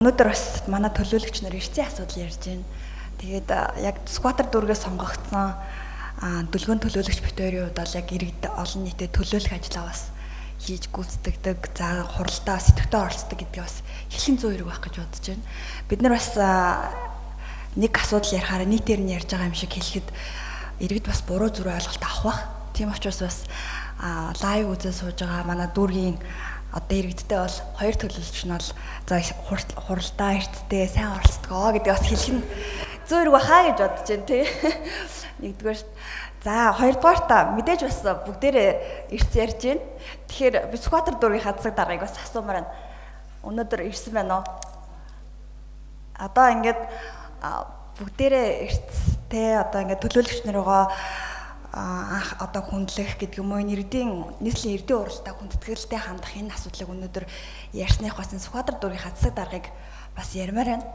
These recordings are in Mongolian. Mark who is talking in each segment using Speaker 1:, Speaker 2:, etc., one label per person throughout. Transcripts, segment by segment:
Speaker 1: Өнөөдөр бас манай төлөөлөгч нар эрсцийн асуудал ярьж байна. Тэгээд яг скватер дүүргээс сонгогдсон дүлгэн төлөөлөгч битүүрийн хувьд бол яг иргэд олон нийтэд төлөөлөх ажиллаа бас хийж гүйцэтгэдэг, за хуралдаа сэтгвтээ оролцдог гэдгийг бас хэлхэн зөө хэрэг байх гэж бодож байна. Бид нар бас нэг асуудал ярихаараа нийтээр нь ярьж байгаа юм шиг хэлэхэд иргэд бас буруу зүрх ойлголт авах бах. Тийм учраас бас лайв үзээ сууж байгаа манай дүүргийн одоо иргэдтэй бол хоёр төлөөлөгч нь бол за хуралдаа эрттэй сайн оролцдгоо гэдэг бас хэлхэн зөөрг бахаа гэж бодож байна тий. Нэгдүгээр за хоёрдугаар та мэдээж бас бүгдээрээ эрт ярьж байна. Тэгэхээр би скватер дүүргийн хадсаг даргаыг бас асуумаар байна. Өнөөдөр ирсэн байна уу? Одоо ингээд бүгдээрээ эрттэй одоо ингээд төлөөлөгч нарыгаа анх одоо хүндлэх гэдэг юм уу нийслэлийн эрдийн уралдааг хүндэтгэлтэй хандах энэ асуудлыг өнөөдөр ярьсных бас скватер дүүргийн хадсаг даргаыг бас ярмаар байна.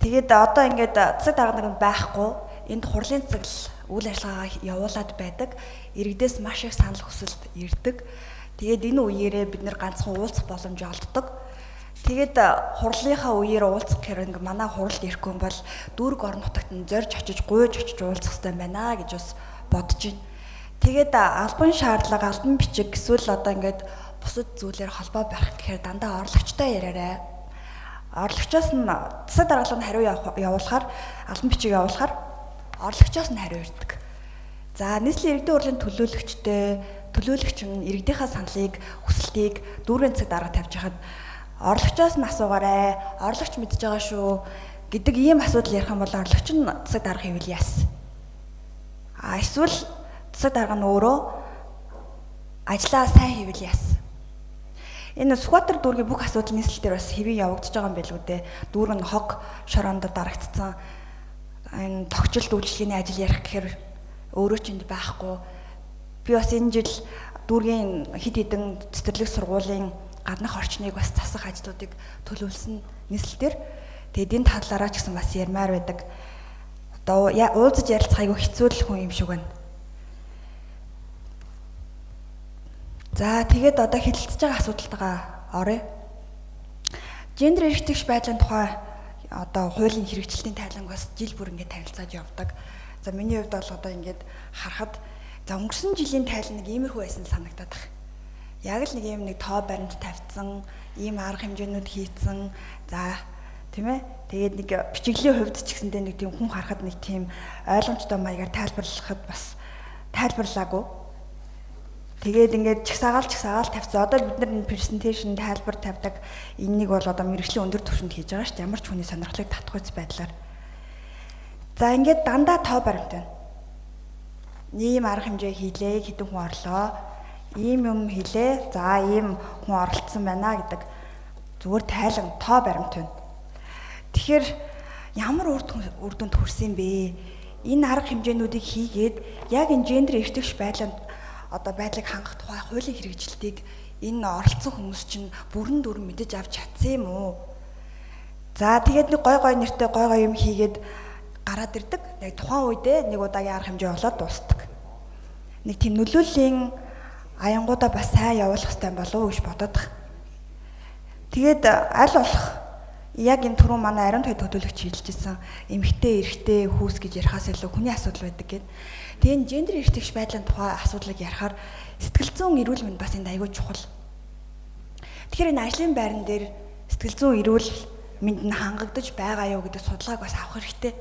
Speaker 1: Тэгээд одоо ингээд цэцэг дарга нэг байхгүй энд хурлын цэцэл үйл ажиллагаа явуулаад байдаг. Иргэдээс маш их санал хүсэлт ирдэг. Тэгээд энэ үеэрээ бид нэр ганцхан уулзах боломж олддог. Тэгээд хурлынхаа үеэр уулзах гэхээр ингээ манай хуралд ирэхгүй бол дүүрэг орон нутагт нь зорж очиж гуйж очиж уулзах хэрэгтэй байна гэж бас бодож байна. Тэгээд албан шаардлага, албан бичиг эсвэл одоо ингээд бусад зүйлээр холбоо барих гэхээр дандаа орлогчтой яриарай. Орлогчоос нь цэцэг даргалын хариу явуулахаар, албан бичиг явуулахаар орлогчоос нь хариу ирдэг. За нийслэлийн эрдэнэ урлагийн төлөөлөгч нь иргэдийнхаа саналыг, хүсэлтийг дүүргийн цэцэг дарга тавьж хахад орлогчоос нь асуугаарай. Орлогч мэдж байгаа шүү гэдэг ийм асуудал ярих юм бол орлогч нь цэцэг дарга хийвэл яас. Эсвэл цэцэг дарга нь өөрөө ажлаа сайн хийвэл яас. Энэ скватер дүүргийн бүх асуудал нийслэлээр бас хэвээ явагдаж байгаа юм байлгүй дээ. Дүүрэг нь хог шороонд дарагдсан. Энэ тогтчлт үйлчлэгийн ажил ярих гэхээр өөрөө ч энд байхгүй. Би бас энэ жил дүүргийн хэд хэдэн цэцэрлэг сургуулийн гаднах орчныг бас засах ажлуудыг төлөвлөсөн нийслэлээр. Тэгээд энэ талаараа ч гэсэн бас ярмаар байдаг. Одоо уулзаж ярилцах айгүй хэцүү л хүн юм шиг байна. За тэгээд одоо хэлэлцэж байгаа асуудалтайгаа оръё. Гендер эрхтгч байдлын тухай одоо хуулийн хэрэгжилтийн тайлангаас жил бүр ингээд танилцаад явдаг. За миний хувьд бол одоо ингээд харахад за өнгөрсөн жилийн тайлан нэг иймэрхүү байсан санагдаад байна. Яг л нэг юм нэг тоо баримт тавьсан, ийм арга хэмжээнүүд хийцэн. За тийм ээ. Тэгээд нэг бичиглийн хувьд ч гэсэндээ нэг тийм хүн харахад нэг тийм ойлгомжтой маягаар тайлбарлахад бас тайлбарлаагүй. Тэгээд ингээд чагсаагаал тавьсан. Одоо бид нар энэ презентацийн тайлбар тавьдаг энэнийг бол одоо мэргэжлийн өндөр түвшинд хийж байгаа шүү дээ. Ямар ч хүний сонирхлыг татах байдлаар. За ингээд дандаа тоо баримт байна. Ийм арга хэмжээ хийлээ, хэдэн хүн орлоо. Ийм юм хийлээ. За ийм хүн оролцсон байна гэдэг зүгээр тайлан тоо баримт байна. Тэгэхээр ямар үр дүнд хүрсэн бэ? Энэ арга хэмжээнүүдийг хийгээд яг энэ гендер эрхтгч байдлыг хангах тухай хуулийн хэрэгжилтийг энэ оролцсон хүмүүс чинь бүрэн дүрэн мэдэж авч чадсан юм уу? За тэгээд нэг гой нэртэй гой юм хийгээд гараад ирдэг. Яг тухайн үедээ нэг удаагийн арга хэмжээ болоод дуусдаг. Нэг тийм нөлөөллийн аянгуудаа бас сайн явуулах хэрэгтэй болов уу гэж бодоод байна. Тэгээд аль болох яг энэ түрүү манай ариун туй төлөөлөгч хэлжсэн эмэгтэй, эрэгтэй, хүүс гэж ярихаас илүү хүний асуудал байдаг гэдэг. Тэгээд гендер эрхтгч байдлын тухай асуудлыг ярихаар сэтгэл зүйн эрүүл мэнд бас энд аягүй чухал. Тэгэхээр энэ ажлын байран дээр сэтгэл зүйн эрүүл мэнд нь хангагдаж байгаа юу гэдэг судалгааг бас авах хэрэгтэй.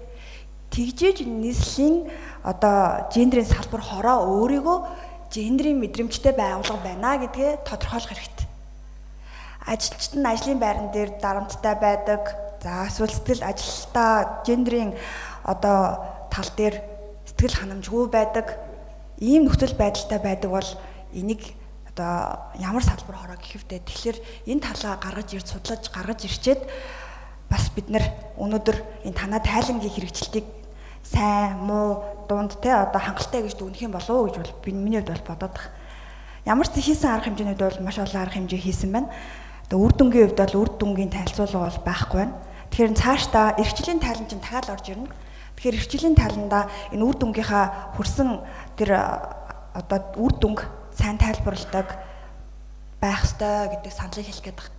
Speaker 1: Тэгжээж нийслэлийн одоо гендрийн салбар хороо өөрийгөө гендрийн мэдрэмжтэй байгуулга байна гэдгээ тодорхойлох хэрэгтэй. Ажилчид нь ажлын байран дээр дарамттай байдаг. За эсвэл сэтгэл ажилтаа гендрийн одоо тал дээр сэтгэл ханамжгүй байдаг. Ийм нөхцөл байдалтай байдаг бол энийг одоо ямар салбар хороо гэх вдэ. Тэгэхээр энэ талаа судлаж гаргаж ирчээд бас бид нар өнөөдөр энэ танаа тайлангийн хэрэгжилтийг сайн, муу, дунд те одоо хангалттай гэж дүгнэх юм болов уу гэж бол миний хувьд бол бодоод байна. Ямар ч хийсэн арга хэмжээнүүд бол маш олон арга хэмжээ хийсэн байна. Одоо үр дүнгийн хувьд бол үр дүнгийн танилцуулга бол байхгүй байна. Тэгэхээр цаашдаа эрхчлэлийн тайлан чинь дахиад орж ирнэ. Тэгэхээр эрхчлэлийн тайландаа энэ үр дүнгийнхаа хүрсэн тэр одоо үр дүнг сайн тайлбарладаг байх ёстой гэдэг саналыг хэлэх гээд байна.